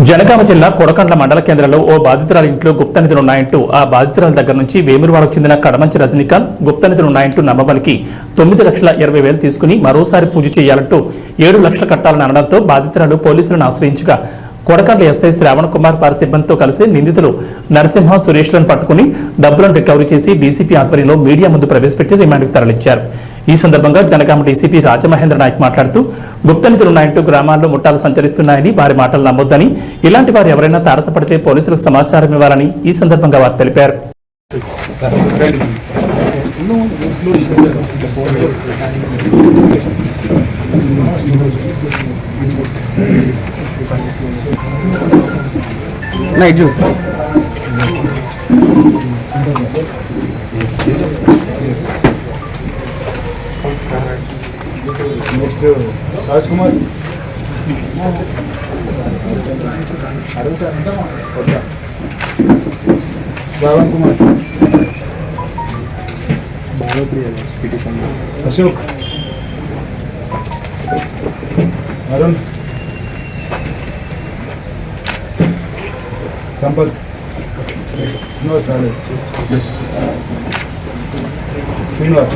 జనగామ జిల్లా కొడకండ్ల మండల కేంద్రంలో ఓ బాధితురాలి ఇంట్లో గుప్త నిధులున్నాయంటూ ఆ బాధితురాలి దగ్గర నుంచి వేమురువాడకు చెందిన కడమంచి రజనీకాంత్ గుప్త నిధులున్నాయంటూ నమ్మబలికి 9,20,000 తీసుకుని మరోసారి పూజ చేయాలంటూ 7 లక్షలు కట్టాలని అనడంతో బాధితురాలు పోలీసులను ఆశ్రయించగా కొడకండ్ల ఎస్ఐ శ్రావణ్ కుమార్ వారి సిబ్బందితో కలిసి నిందితులు నరసింహ సురేష్లను పట్టుకుని డబ్బులను రికవరీ చేసి డీసీపీ ఆధ్వర్యంలో మీడియా ముందు ప్రవేశపెట్టి రిమాండ్కు తరలించారు. ఈ సందర్భంగా జనగామ డీసీపీ రాజమహేంద్ర నాయక్ మాట్లాడుతూ గుప్త నిధులున్నాయంటూ గ్రామాల్లో ముఠాలు సంచరిస్తున్నాయని వారి మాటలు నమ్మొద్దని, ఇలాంటి వారు ఎవరైనా తారసపడితే పోలీసులకు సమాచారం ఇవ్వాలని ఈ సందర్భంగా వారు తెలిపారు. రాజ్కుమార్ శ్రావణ్ కుమార్ అశోక్ అరుణ్ సంపత్ శ్రీనివాస్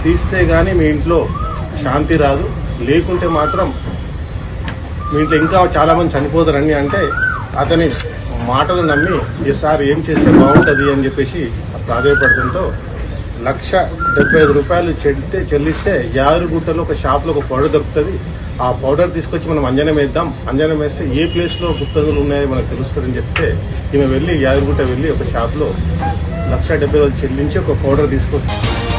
తీస్తే కానీ మీ ఇంట్లో శాంతి రాదు, లేకుంటే మాత్రం మీ ఇంట్లో ఇంకా చాలామంది చనిపోతారని అంటే అతని మాటలు నమ్మి ఈసారి ఏం చేస్తే బాగుంటుంది అని చెప్పేసి ప్రాధాన్యపడటంతో 1,75,000 చెల్లిస్తే యాదగిరిగుట్టలో ఒక షాప్లో ఒక పౌడర్ దొరుకుతుంది. ఆ పౌడర్ తీసుకొచ్చి మనం అంజనం వేద్దాం, అంజనం వేస్తే ఏ ప్లేస్లో గుప్తదులు ఉన్నాయో మనకు తెలుస్తుందని చెప్తే ఈమె వెళ్ళి యాదగిరిగుట్ట వెళ్ళి ఒక షాప్లో 1,70,000 చెల్లించి ఒక పౌడర్ తీసుకొస్తుంది.